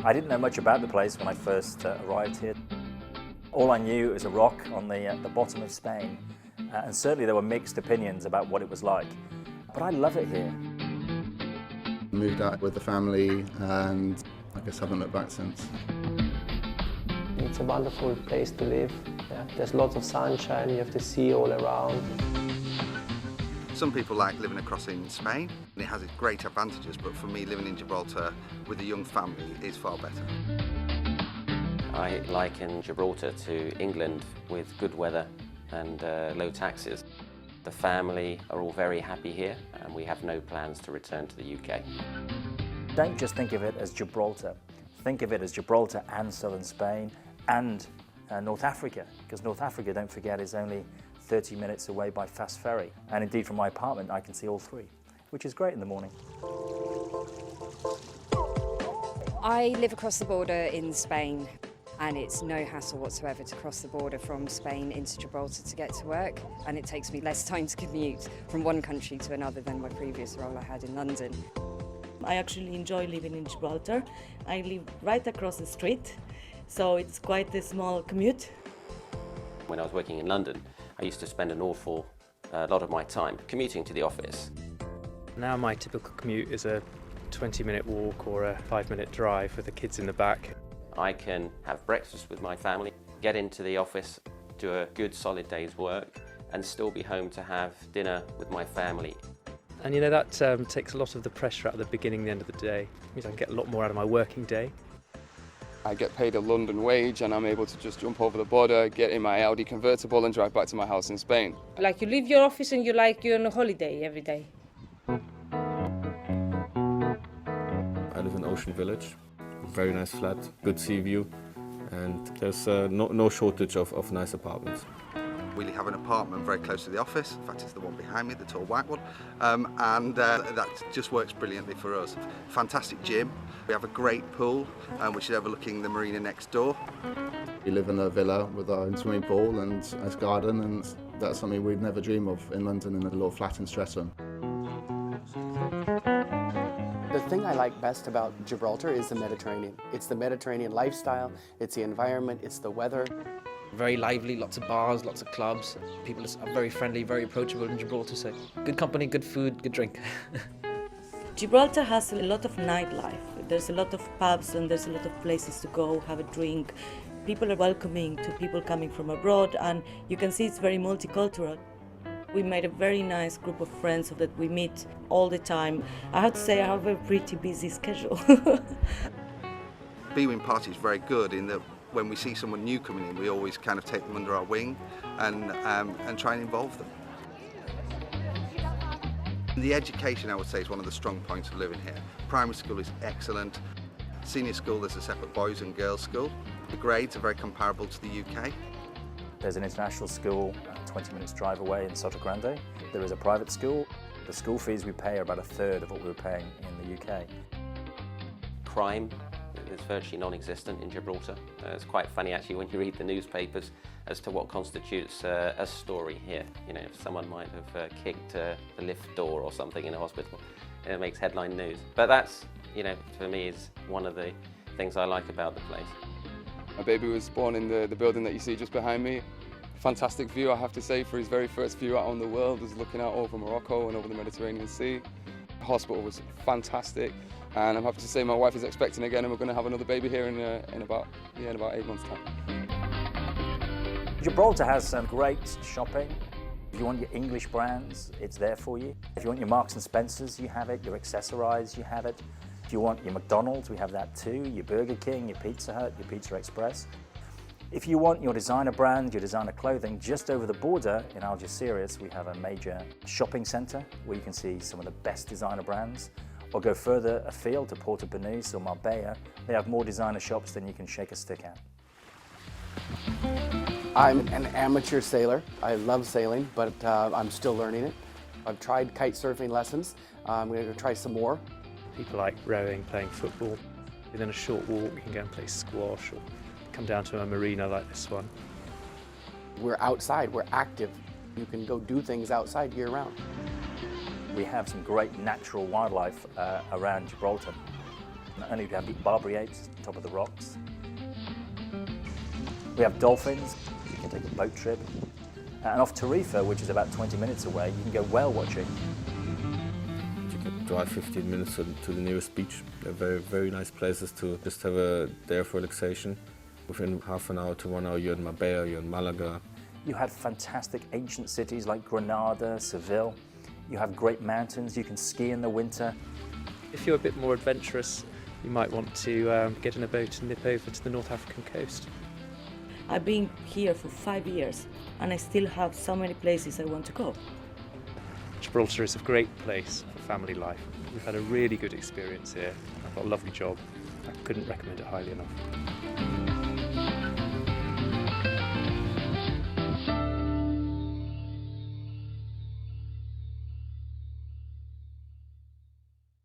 I didn't know much about the place when I first arrived here. All I knew was a rock on the bottom of Spain, and certainly there were mixed opinions about what it was like. But I love it here. Moved out with the family and I guess haven't looked back since. It's a wonderful place to live. Yeah, there's lots of sunshine, you have the sea all around. Some people like living across in Spain, and it has its great advantages, but for me, living in Gibraltar with a young family is far better. I liken Gibraltar to England with good weather and low taxes. The family are all very happy here, and we have no plans to return to the UK. Don't just think of it as Gibraltar. Think of it as Gibraltar and southern Spain and North Africa, because North Africa, don't forget, is only 30 minutes away by fast ferry. And indeed, from my apartment, I can see all three, which is great in the morning. I live across the border in Spain, and it's no hassle whatsoever to cross the border from Spain into Gibraltar to get to work, and it takes me less time to commute from one country to another than my previous role I had in London. I actually enjoy living in Gibraltar. I live right across the street, so it's quite a small commute. When I was working in London, I used to spend an awful lot of my time commuting to the office. Now my typical commute is a 20-minute walk or a 5-minute drive with the kids in the back. I can have breakfast with my family, get into the office, do a good solid day's work, and still be home to have dinner with my family. And you know, that takes a lot of the pressure out of the beginning and the end of the day. It means I can get a lot more out of my working day. I get paid a London wage and I'm able to just jump over the border, get in my Audi convertible and drive back to my house in Spain. Like you leave your office and you're on a holiday every day. I live in Ocean Village, very nice flat, good sea view, and there's no shortage of nice apartments. We have an apartment very close to the office. In fact, it's the one behind me, the tall white one, and that just works brilliantly for us. Fantastic gym. We have a great pool, which is overlooking the marina next door. We live in a villa with our own swimming pool and a garden, and that's something we'd never dream of in London in a little flat in Streatham. The thing I like best about Gibraltar is the Mediterranean. It's the Mediterranean lifestyle, it's the environment, it's the weather. Very lively, lots of bars, lots of clubs. People are very friendly, very approachable in Gibraltar, so good company, good food, good drink. Gibraltar has a lot of nightlife. There's a lot of pubs and there's a lot of places to go, have a drink. People are welcoming to people coming from abroad, and you can see it's very multicultural. We made a very nice group of friends that we meet all the time. I have to say I have a pretty busy schedule. Bwinparty is very good in that when we see someone new coming in, we always kind of take them under our wing and try and involve them. The education, I would say, is one of the strong points of living here. Primary school is excellent. Senior school, there's a separate boys and girls school. The grades are very comparable to the UK. There's an international school 20 minutes drive away in Sotogrande. There is a private school. The school fees we pay are about a third of what we were paying in the UK. Crime is virtually non-existent in Gibraltar. It's quite funny actually when you read the newspapers as to what constitutes a story here. You know, if someone might have kicked the lift door or something in a hospital, it makes headline news. But that's, you know, for me is one of the things I like about the place. My baby was born in the building that you see just behind me. Fantastic view, I have to say, for his very first view out on the world, was looking out over Morocco and over the Mediterranean Sea. The hospital was fantastic, and I'm happy to say my wife is expecting again, and we're going to have another baby here in about 8 months' time. Gibraltar has some great shopping. If you want your English brands, it's there for you. If you want your Marks and Spencers, you have it. Your Accessorize, you have it. If you want your McDonald's, we have that too. Your Burger King, your Pizza Hut, your Pizza Express. If you want your designer brand, your designer clothing, just over the border in Algeciras, we have a major shopping centre where you can see some of the best designer brands. Or go further afield to Porto Banús or Marbella. They have more designer shops than you can shake a stick at. I'm an amateur sailor. I love sailing, but I'm still learning it. I've tried kite surfing lessons. I'm going to try some more. People like rowing, playing football. Within a short walk, you can go and play squash or come down to a marina like this one. We're outside, we're active. You can go do things outside year-round. We have some great natural wildlife around Gibraltar. Not only do we have the Barbariates, top of the rocks, we have dolphins, you can take a boat trip. And off Tarifa, which is about 20 minutes away, you can go whale watching. You can drive 15 minutes to the nearest beach. They're very, very nice places to just have a day of relaxation. Within half an hour to 1 hour, you're in Marbella, you're in Malaga. You had fantastic ancient cities like Granada, Seville. You have great mountains, you can ski in the winter. If you're a bit more adventurous, you might want to get in a boat and nip over to the North African coast. I've been here for 5 years and I still have so many places I want to go. Gibraltar is a great place for family life. We've had a really good experience here. I've got a lovely job. I couldn't recommend it highly enough.